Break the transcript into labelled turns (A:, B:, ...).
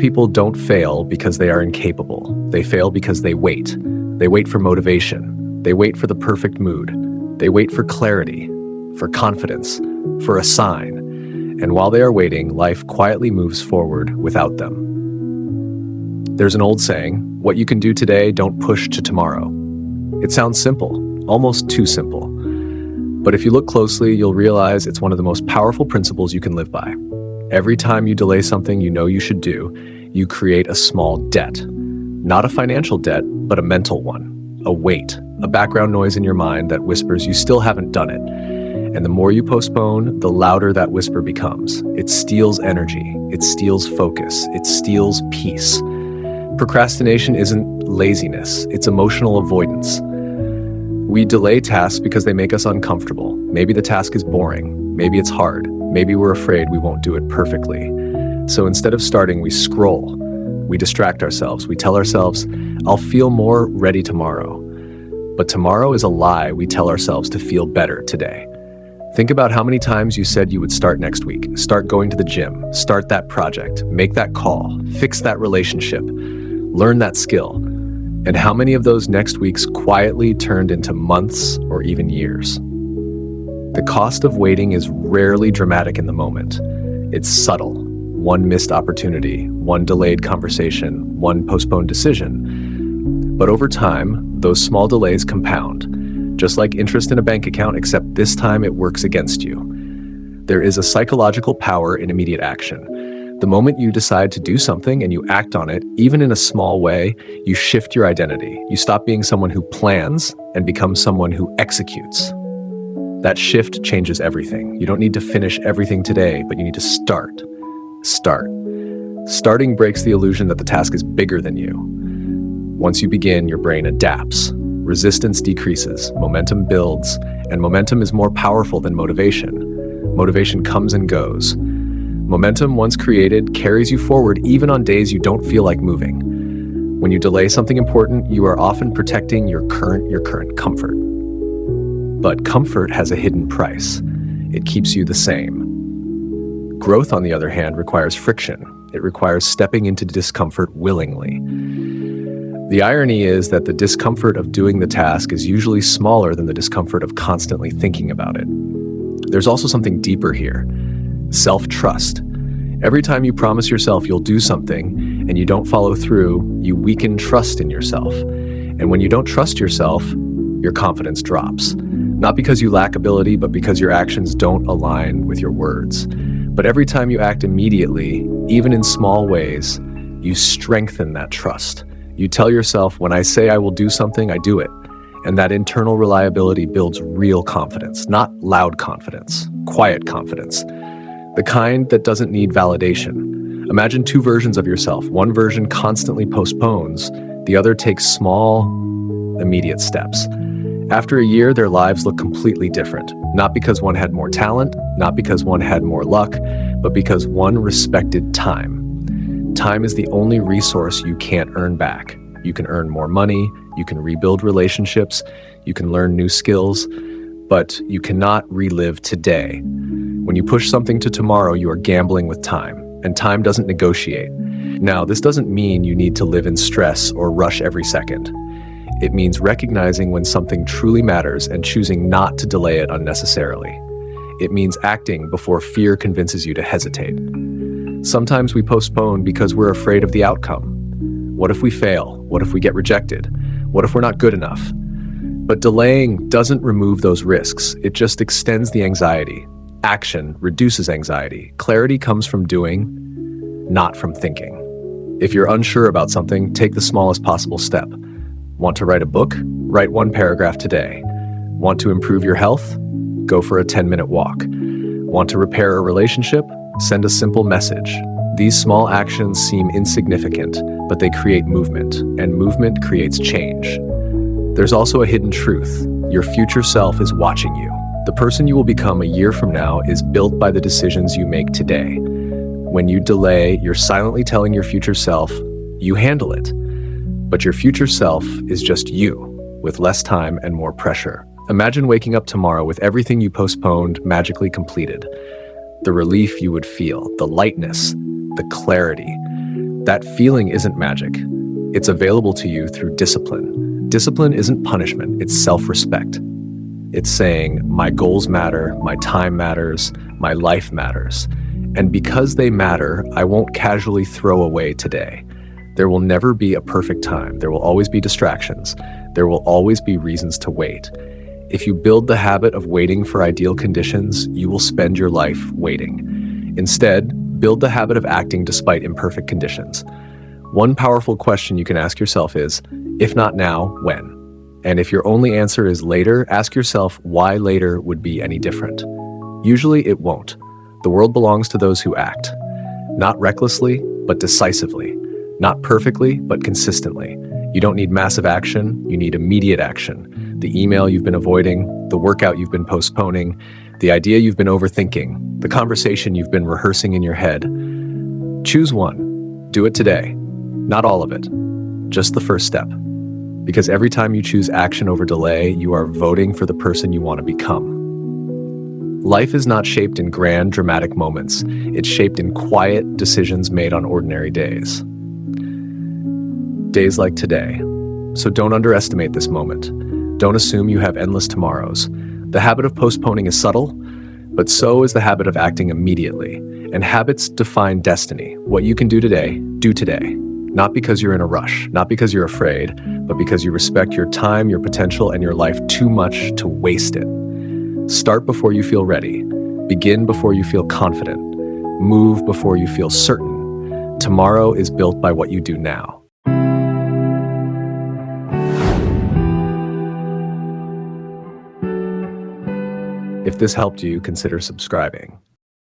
A: people don't fail because they are incapable. They fail because they wait. They wait for motivation. They wait for the perfect mood. They wait for clarity, for confidence, for a sign. And while they are waiting, life quietly moves forward without them. There's an old saying, what you can do today, don't push to tomorrow. It sounds simple, almost too simple. But if you look closely, you'll realize it's one of the most powerful principles you can live by. Every time you delay something you know you should do, you create a small debt. Not a financial debt, but a mental one. A weight, a background noise in your mind that whispers you still haven't done it. And the more you postpone, the louder that whisper becomes. It steals energy, it steals focus, it steals peace. Procrastination isn't laziness, it's emotional avoidance. We delay tasks because they make us uncomfortable. Maybe the task is boring, maybe it's hard, maybe we're afraid we won't do it perfectly. So instead of starting, we scroll, we distract ourselves, we tell ourselves, I'll feel more ready tomorrow. But tomorrow is a lie we tell ourselves to feel better today. Think about how many times you said you would start next week, start going to the gym, start that project, make that call, fix that relationship, learn that skill. And how many of those next weeks quietly turned into months or even years? The cost of waiting is rarely dramatic in the moment. It's subtle. One missed opportunity, one delayed conversation, one postponed decision. But over time, those small delays compound. Just like interest in a bank account, except this time it works against you. There is a psychological power in immediate action. The moment you decide to do something and you act on it, even in a small way, you shift your identity. You stop being someone who plans and become someone who executes. That shift changes everything. You don't need to finish everything today, but you need to start. Start. Starting breaks the illusion that the task is bigger than you. Once you begin, your brain adapts. Resistance decreases, momentum builds, and momentum is more powerful than motivation. Motivation comes and goes. Momentum, once created, carries you forward even on days you don't feel like moving. When you delay something important, you are often protecting your current comfort. But comfort has a hidden price. It keeps you the same. Growth, on the other hand, requires friction. It requires stepping into discomfort willingly. The irony is that the discomfort of doing the task is usually smaller than the discomfort of constantly thinking about it. There's also something deeper here. Self-trust. Every time you promise yourself you'll do something and you don't follow through, you weaken trust in yourself. And when you don't trust yourself, your confidence drops. Not because you lack ability, but because your actions don't align with your words. But every time you act immediately, even in small ways, you strengthen that trust. You tell yourself, when I say I will do something, I do it. And that internal reliability builds real confidence, not loud confidence, quiet confidence. The kind that doesn't need validation. Imagine two versions of yourself. One version constantly postpones, the other takes small, immediate steps. After a year, their lives look completely different. Not because one had more talent, not because one had more luck, but because one respected time. Time is the only resource you can't earn back. You can earn more money, you can rebuild relationships, you can learn new skills, but you cannot relive today. When you push something to tomorrow, you are gambling with time, and time doesn't negotiate. Now, this doesn't mean you need to live in stress or rush every second. It means recognizing when something truly matters and choosing not to delay it unnecessarily. It means acting before fear convinces you to hesitate. Sometimes we postpone because we're afraid of the outcome. What if we fail? What if we get rejected? What if we're not good enough? But delaying doesn't remove those risks. It just extends the anxiety. Action reduces anxiety. Clarity comes from doing, not from thinking. If you're unsure about something, take the smallest possible step. Want to write a book? Write one paragraph today. Want to improve your health? Go for a 10-minute walk. Want to repair a relationship? Send a simple message. These small actions seem insignificant, but they create movement, and movement creates change. There's also a hidden truth. Your future self is watching you. The person you will become a year from now is built by the decisions you make today. When you delay, you're silently telling your future self, you handle it. But your future self is just you, with less time and more pressure. Imagine waking up tomorrow with everything you postponed magically completed. The relief you would feel, the lightness, the clarity. That feeling isn't magic. It's available to you through discipline. Discipline isn't punishment, it's self-respect. It's saying, my goals matter, my time matters, my life matters. And because they matter, I won't casually throw away today. There will never be a perfect time. There will always be distractions. There will always be reasons to wait. If you build the habit of waiting for ideal conditions, you will spend your life waiting. Instead, build the habit of acting despite imperfect conditions. One powerful question you can ask yourself is, if not now, when? And if your only answer is later, ask yourself why later would be any different. Usually it won't. The world belongs to those who act. Not recklessly, but decisively. Not perfectly, but consistently. You don't need massive action, you need immediate action. The email you've been avoiding, the workout you've been postponing, the idea you've been overthinking, the conversation you've been rehearsing in your head. Choose one. Do it today. Not all of it. Just the first step. Because every time you choose action over delay, you are voting for the person you want to become. Life is not shaped in grand, dramatic moments. It's shaped in quiet decisions made on ordinary days. Days like today. So don't underestimate this moment. Don't assume you have endless tomorrows. The habit of postponing is subtle, but so is the habit of acting immediately. And habits define destiny. What you can do today, do today. Not because you're in a rush, not because you're afraid, but because you respect your time, your potential, and your life too much to waste it. Start before you feel ready. Begin before you feel confident. Move before you feel certain. Tomorrow is built by what you do now. If this helped you, consider subscribing.